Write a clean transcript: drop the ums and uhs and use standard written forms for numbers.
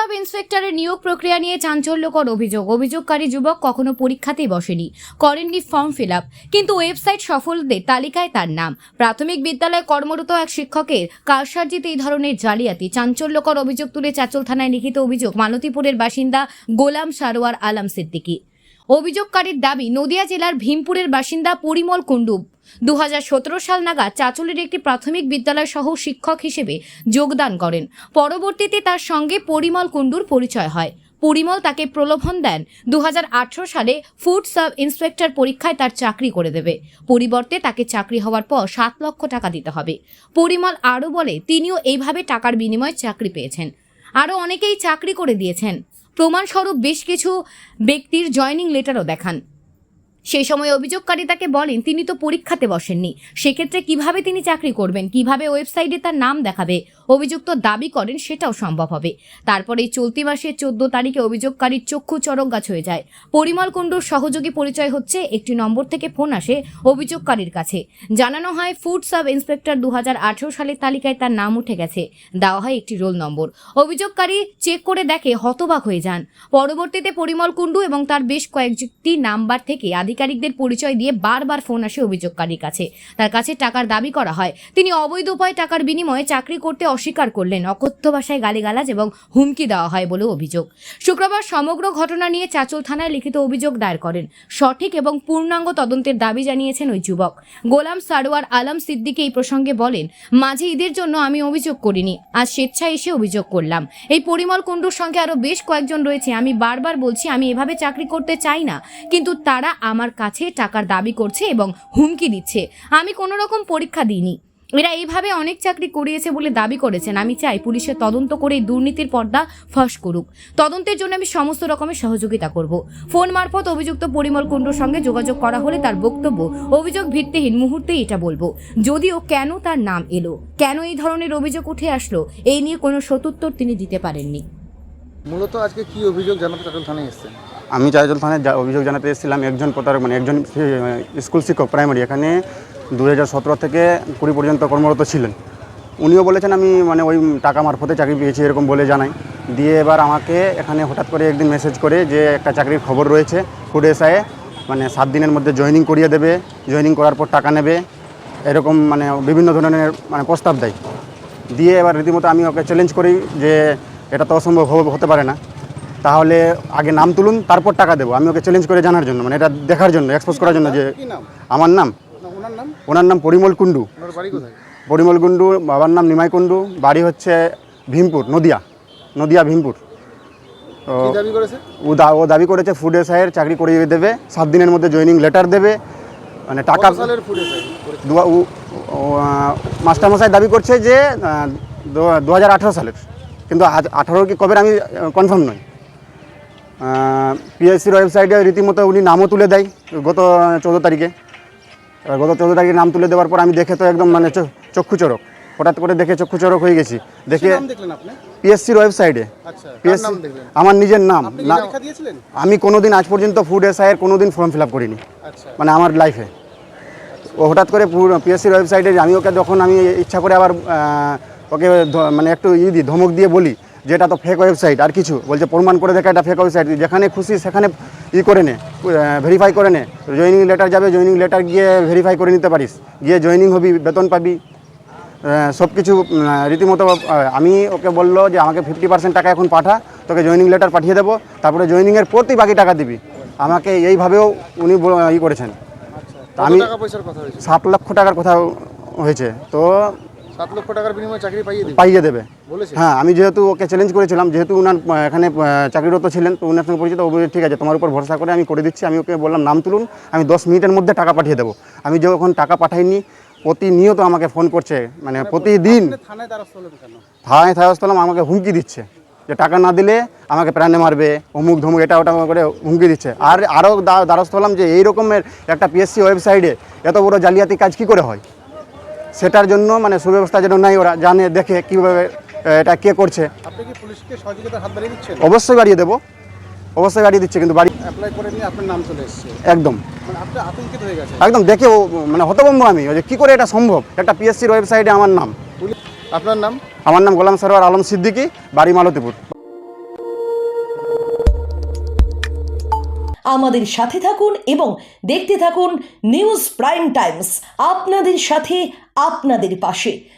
Sub ইন্সপেক্টরের নিয়োগ প্রক্রিয়া নিয়ে চাঞ্চল্যকর অভিযোগকারী যুবক কখনো পরীক্ষাতেই বসেনি, করেননি ফর্ম ফিল আপ, কিন্তু ওয়েবসাইট সফলদের তালিকায় তার নাম। প্রাথমিক বিদ্যালয়ে কর্মরত এক শিক্ষকের কারসাজিতে এই ধরনের জালিয়াতি। চাঞ্চল্যকর অভিযোগ তুলে চাঁচল থানায় লিখিত অভিযোগ মালতীপুরের বাসিন্দা গোলাম সারোয়ার আলম সিদ্দিকী। অভিযোগকারীর দাবি, নদিয়া জেলার ভীমপুরের বাসিন্দা পরিমল কুণ্ডু 2017 সাল নাগাদ চাঁচলের একটি প্রাথমিক বিদ্যালয় সহ শিক্ষক হিসেবে যোগদান করেন। পরবর্তীতে তার সঙ্গে পরিমল কুণ্ডুর পরিচয় হয়। পরিমল তাকে প্রলোভন দেন 2018 সালে ফুড সাব ইন্সপেক্টর পরীক্ষায় তার চাকরি করে দেবে, পরিবর্তে তাকে চাকরি হওয়ার পর 7 লক্ষ টাকা দিতে হবে। পরিমল আরও বলে, তিনিও এইভাবে টাকার বিনিময়ে চাকরি পেয়েছেন, আরও অনেকেই চাকরি করে দিয়েছেন। প্রমাণস্বরূপ বেশ কিছু ব্যক্তির জয়নিং লেটারও দেখান। সেই সময় অভিযোগকারী তাকে বলেন, তিনি তো পরীক্ষাতে বসেননি, সেক্ষেত্রে কিভাবে তিনি চাকরি করবেন, কিভাবে ওয়েবসাইটে তার নাম দেখাবে। অভিযুক্ত দাবি করেন সেটাও সম্ভব হবে। তারপরে চলতি মাসের 14 তারিখে অভিযোগকারীর চক্ষু চরকগাছ হয়ে যায়। পরিমল কুণ্ডুর সহযোগী পরিচয় হচ্ছে একটি নম্বর থেকে ফোন আসে অভিযোগকারীর কাছে। জানানো হয় ফুড সাব ইন্সপেক্টর 2018 সালের তালিকায় তার নাম উঠে গেছে। দেওয়া হয় একটি রোল নম্বর। অভিযোগকারী চেক করে দেখে হতবাক হয়ে যান। পরবর্তীতে পরিমল কুণ্ডু এবং তার বেশ কয়েকটি নাম্বার থেকে আধিকারিকদের পরিচয় দিয়ে বারবার ফোন আসে অভিযোগকারীর কাছে। তার কাছে টাকার দাবি করা হয়। তিনি অবৈধ উপায়ে টাকার বিনিময়ে চাকরি করতে অস্বীকার করলেন। অকথ্য ভাষায় গালিগালাজ এবং হুমকি দেওয়া হয় বলে অভিযোগ। শুক্রবার সমগ্র ঘটনা নিয়ে চাঁচল থানায় লিখিত অভিযোগ দায়ের করেন। সঠিক এবং পূর্ণাঙ্গ তদন্তের দাবি জানিয়েছেন ওই যুবক। গোলাম সারোয়ার আলম সিদ্দিকী এই প্রসঙ্গে বলেন, মাঝে ঈদের জন্য আমি অভিযোগ করিনি, আজ স্বেচ্ছায় এসে অভিযোগ করলাম। এই পরিমল কুণ্ডুর সঙ্গে আরও বেশ কয়েকজন রয়েছে। আমি বারবার বলছি আমি এভাবে চাকরি করতে চাই না, কিন্তু তারা আমার কাছে টাকার দাবি করছে এবং হুমকি দিচ্ছে। আমি কোনো রকম পরীক্ষা দিইনি। এরা এইভাবে অনেক চাকরি করিয়েছে বলে দাবি করেছেন। আমি চাই পুলিশের তদন্ত করে দুর্নীতির পর্দা ফাঁস করুক। তদন্তের জন্য আমি সমস্ত রকমের সহযোগিতা করব। ফোন মারফত অভিযুক্ত পরিমল কুণ্ডুর সঙ্গে যোগাযোগ করা হলে তার বক্তব্য, অভিযোগ ভিত্তিহীন, মুহূর্তেই এটা বলবো। যদিও কেন তার নাম এলো, কেন এই ধরনের অভিযোগ উঠে আসলো, এই নিয়ে কোনো সদুত্তর তিনি দিতে পারেননি। মূলত আজকে কি অভিযোগ জানাতে চাঁচল থানায় এসেছেন? আমি চাঁচল থানায় অভিযোগ জানাতে এসেছিলাম। একজন প্রতারক, মানে একজন স্কুল শিক্ষক প্রাইমারি, এখানে 2017 থেকে 20 পর্যন্ত কর্মরত ছিলেন। উনিও বলেছেন আমি ওই টাকা মারফতে চাকরি পেয়েছি এরকম বলে জানাই। দিয়ে এবার আমাকে এখানে হঠাৎ করে একদিন মেসেজ করে যে একটা চাকরির খবর রয়েছে ফুড এসআইয়ে, 7 দিনের মধ্যে জয়েনিং করিয়ে দেবে, জয়েনিং করার পর টাকা নেবে, এরকম বিভিন্ন ধরনের প্রস্তাব দেয়। দিয়ে এবার রীতিমতো আমি ওকে চ্যালেঞ্জ করি যে এটা তো অসম্ভব হতে পারে না, তাহলে আগে নাম তুলুন তারপর টাকা দেবো। আমি ওকে চ্যালেঞ্জ করে জানার জন্য, এটা দেখার জন্য, এক্সপোজ করার জন্য যে আমার নাম, ওনার নাম পরিমল কুণ্ডু। পরিমল কুণ্ডু, বাবার নাম নিমাই কুণ্ডু, বাড়ি হচ্ছে ভীমপুর, নদিয়া ভীমপুর। ও দাবি করেছে ফুড এসআইয়ের চাকরি করিয়ে দেবে, 7 দিনের মধ্যে জয়েনিং লেটার দেবে, টাকা। মাস্টারমশাই দাবি করছে যে 2018 সালের, কিন্তু 18 কি কবে আমি কনফার্ম নই। পিএসসির ওয়েবসাইটে রীতিমতো উনি নামও তুলে দেয় গত 14 তারিখে। গত 14 তারিখে নাম তুলে দেওয়ার পর আমি দেখে তো একদম চক্ষু চরক, হঠাৎ করে দেখে চক্ষু চরক হয়ে গেছি। দেখে পিএসসির ওয়েবসাইটে, পিএসসি আমার নিজের নাম না, আমি কোনোদিন আজ পর্যন্ত ফুড এসআইয়ের কোনোদিন ফর্ম ফিল আপ করিনি আমার লাইফে। ও হঠাৎ করে পিএসসির ওয়েবসাইটে, আমি ওকে যখন আমি ইচ্ছা করে আবার ওকে একটু ধমক দিয়ে বলি যে এটা তো ফেক ওয়েবসাইট, আর কিছু বলছে প্রমাণ করে দেখা এটা ফেক ওয়েবসাইট, যেখানে খুশি সেখানে করে নে, ভেরিফাই করে নে, জয়েনিং লেটার যাবে, জয়েনিং লেটার গিয়ে ভেরিফাই করে নিতে পারিস, গিয়ে জয়েনিং হবি, বেতন পাবি, সব কিছু রীতিমতো। আমি ওকে বললো যে আমাকে 50% টাকা এখন পাঠা, তোকে জয়েনিং লেটার পাঠিয়ে দেবো, তারপরে জয়েনিংয়ের প্রতি বাকি টাকা দিবি। আমাকে এইভাবেও উনি করেছেন। আমি 7 লক্ষ টাকার কথা হয়েছে, তো 7 লক্ষ টাকার বিনিময়ে চাকরি পাইয়ে দেবে। হ্যাঁ, আমি যেহেতু ওকে চ্যালেঞ্জ করেছিলাম, যেহেতু উনার এখানে চাকরিরত ছিলেন, তো উনার সঙ্গে পরিচিত, ও বলে ঠিক আছে তোমার উপর ভরসা করে আমি করে দিচ্ছি। আমি ওকে বললাম নাম তুলুন, আমি 10 মিনিটের মধ্যে টাকা পাঠিয়ে দেবো। আমি যখন টাকা পাঠাইনি, প্রতিনিয়ত আমাকে ফোন করছে, প্রতিদিন। থানায় দ্বারস্থ হলাম, আমাকে হুমকি দিচ্ছে যে টাকা না দিলে আমাকে প্রাণে মারবে, অমুক ধমুক, এটা ওটা করে হুমকি দিচ্ছে। আর আরও দ্বারস্থ হলাম যে এই রকমের একটা পিএসসি ওয়েবসাইটে এত বড় জালিয়াতি কাজ কী করে হয়, সেটার জন্য সুব্যবস্থা যেন নাই, ওরা জানে দেখে কীভাবে এটা কে করছে। আপনি কি পুলিশকে সহযোগিতার হাত বাড়িয়ে দিচ্ছেন? অবশ্যই বাড়িয়ে দেবো, অবশ্যই বাড়িয়ে দিচ্ছে, কিন্তু বাড়ি অ্যাপ্লাই করে নিয়ে আপনার নাম চলে এসেছে একদম। আপনি আতঙ্কিত হয়ে গেছেন একদম, দেখে হতভম্ব আমি যে কী করে এটা সম্ভব, একটা পিএসসির ওয়েবসাইটে আমার নাম। আপনার নাম? আমার নাম গোলাম সারোয়ার আলম সিদ্দিকী, বাড়ি মালতীপুর। আমাদের সাথে থাকুন এবং দেখতে থাকুন নিউজ প্রাইম টাইমস, আপনাদের সাথে আপনাদের পাশে।